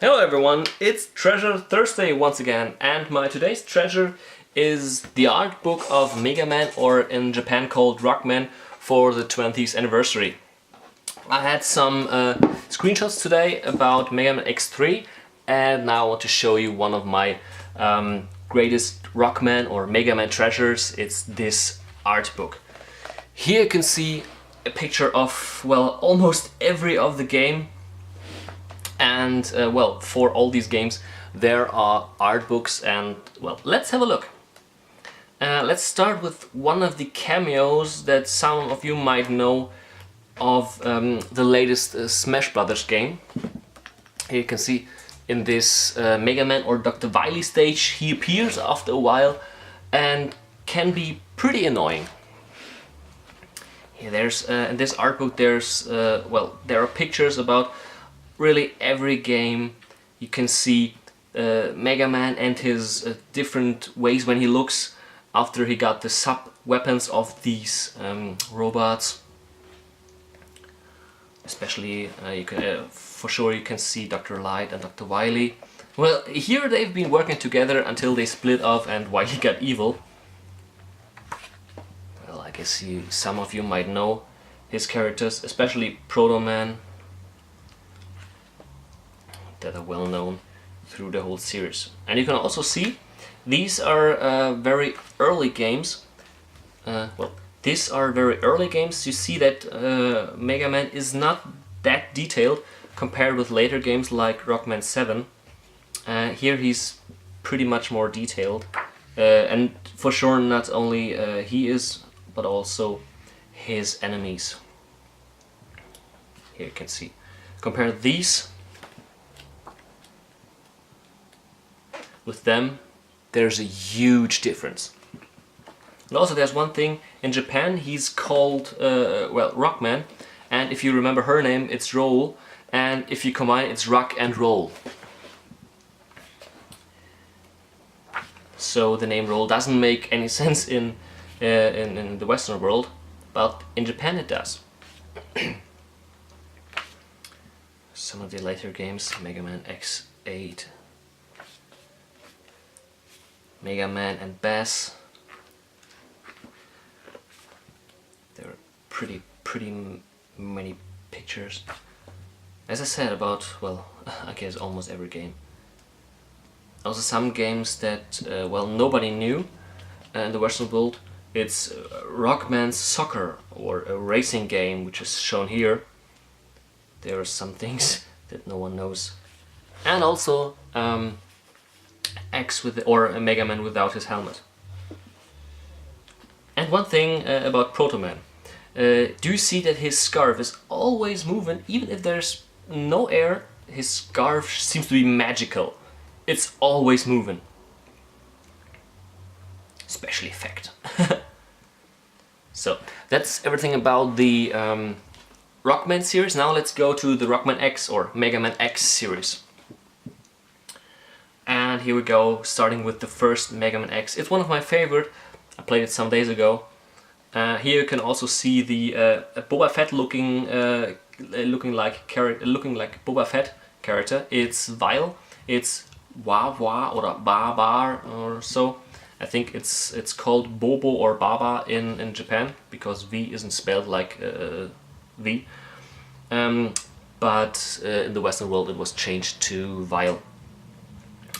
Hello everyone, it's Treasure Thursday once again, and my today's treasure is the art book of MegaMan, or in Japan called RockMan, for the 20th anniversary. I had some screenshots today about MegaMan X3, and now I want to show you one of my greatest RockMan or MegaMan treasures. It's this art book. Here you can see a picture of, well, almost every of the game. And well, for all these games there are art books, and well, let's have a look. Let's start with one of the cameos that some of you might know of the latest Smash Brothers game. Here you can see in this MegaMan or Dr. Wily stage, he appears after a while and can be pretty annoying. Here there's in this art book there's well, there are pictures about really every game. You can see MegaMan and his different ways when he looks after he got the sub-weapons of these robots. Especially, you can, for sure you can see Dr. Light and Dr. Wily. Well, here they've been working together until they split off and Wily got evil. Well, I guess some of you might know his characters, especially Proto Man, that are well known through the whole series. And you can also see these are very early games. Well, these are very early games. You see that MegaMan is not that detailed compared with later games like RockMan 7. Here he's pretty much more detailed, and for sure not only he is, but also his enemies. Here you can see. Compare these with them, there's a huge difference. And also there's one thing, in Japan he's called, well, RockMan, and if you remember her name it's Roll, and if you combine it's Rock and Roll. So the name Roll doesn't make any sense in the Western world, but in Japan it does. Some of the later games, MegaMan X8, MegaMan and Bass. There are pretty many pictures. As I said, about, well, I guess almost every game. Also some games that, well, nobody knew in the Western world. It's RockMan's Soccer, or a racing game, which is shown here. There are some things that no one knows. And also X with or a MegaMan without his helmet. And one thing about Proto Man. Do you see that his scarf is always moving, even if there's no air? His scarf seems to be magical. It's always moving. Special effect. So that's everything about the RockMan series. Now let's go to the RockMan X or MegaMan X series. And here we go, starting with the first MegaMan X. It's one of my favorite. I played it some days ago. Here you can also see the Boba Fett looking like Boba Fett character. It's Vile. It's Wah or Baba or so. I think it's called Bobo or Baba in Japan, because V isn't spelled like V. But in the Western world it was changed to Vile.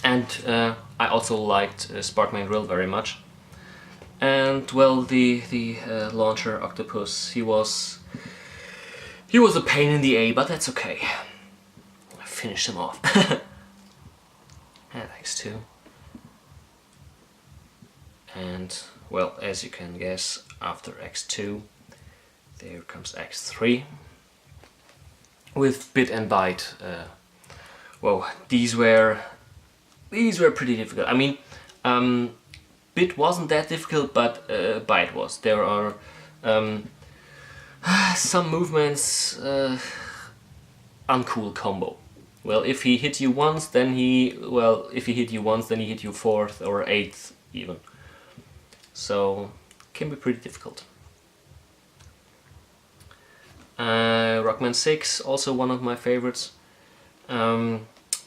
And I also liked Sparkman Grill very much. And well, the launcher octopus, he was a pain in the A, but that's okay. I finished him off. And X2. And well, as you can guess, after X2 there comes X3 with Bit and Byte. Well, these were pretty difficult. I mean, Bit wasn't that difficult, but Byte was. There are some movements, uncool combo. Well, if he hit you once, then he hit you 4th or 8th even. So, can be pretty difficult. RockMan 6, also one of my favorites.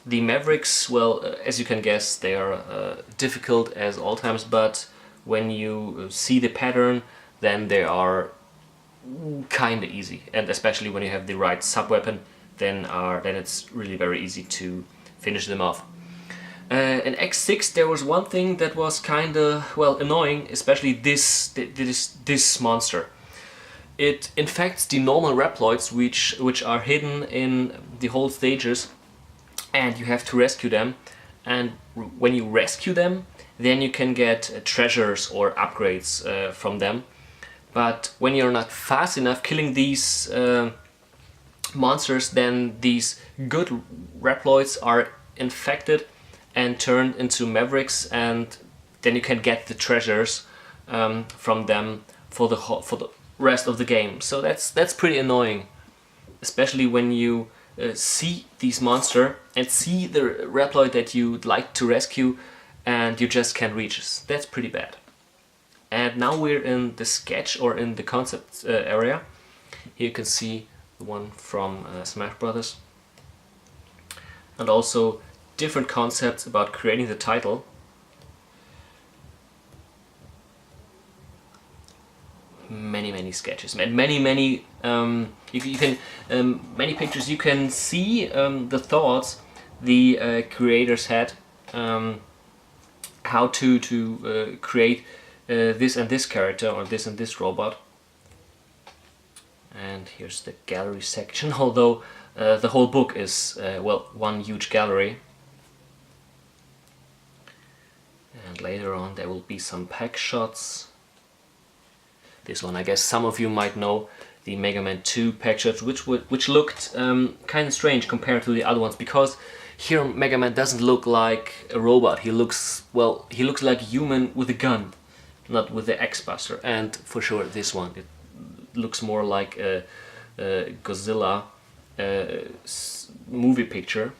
The Mavericks, well, as you can guess, they are difficult as all times, but when you see the pattern, then they are kinda easy, and especially when you have the right sub-weapon, then it's really very easy to finish them off. In X6 there was one thing that was kinda, well, annoying, especially this monster. It infects the normal Reploids, which are hidden in the whole stages, and you have to rescue them. And when you rescue them, then you can get treasures or upgrades from them. But when you're not fast enough killing these monsters, then these good Reploids are infected and turned into Mavericks, and then you can get the treasures from them for the rest of the game. So that's pretty annoying, especially when you see these monsters and see the Reploid that you'd like to rescue and you just can't reach it. That's pretty bad. And now we're in the sketch or in the concept area. Here you can see the one from Smash Brothers, and also different concepts about creating the title. Many sketches and many you can many pictures. You can see the thoughts the creators had, how to create this and this character or this and this robot. And here's the gallery section, although the whole book is well, one huge gallery. And later on there will be some pack shots. This one, I guess some of you might know, the Mega Man 2 pack shot, which looked kind of strange compared to the other ones, because here Mega Man doesn't look like a robot. He looks, well, he looks like a human with a gun, not with the X-Buster. And for sure this one, it looks more like a Godzilla movie picture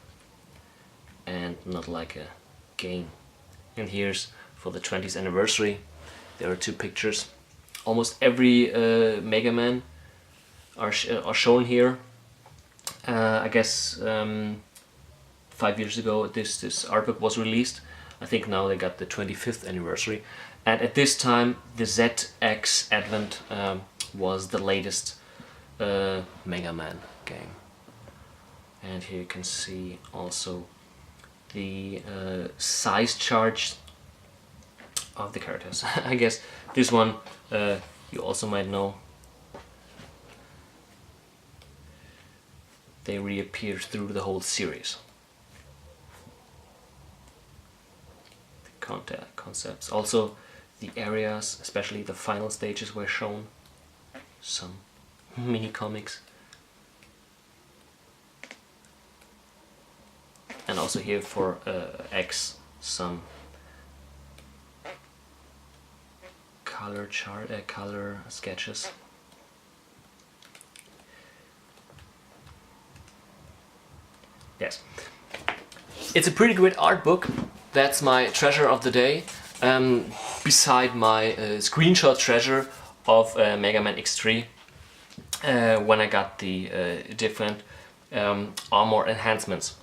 and not like a game. And here's for the 20th anniversary, there are two pictures. Almost every Mega Man are shown here. I guess 5 years ago this art book was released. I think now they got the 25th anniversary. And at this time the ZX Advent was the latest Mega Man game. And here you can see also the size chart of the characters. I guess this one you also might know. They reappear through the whole series. The concepts, also the areas, especially the final stages were shown. Some mini comics. And also here for X, some color sketches. Yes, it's a pretty great art book. That's my treasure of the day. Beside my screenshot treasure of Mega Man X3, when I got the different armor enhancements.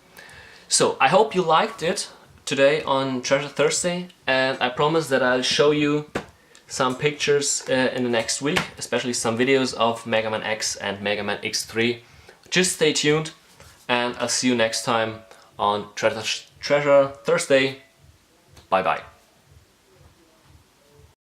So I hope you liked it today on Treasure Thursday, and I promise that I'll show you some pictures in the next week, especially some videos of Mega Man X and Mega Man X3. Just stay tuned, and I'll see you next time on Treasure Thursday. Bye bye.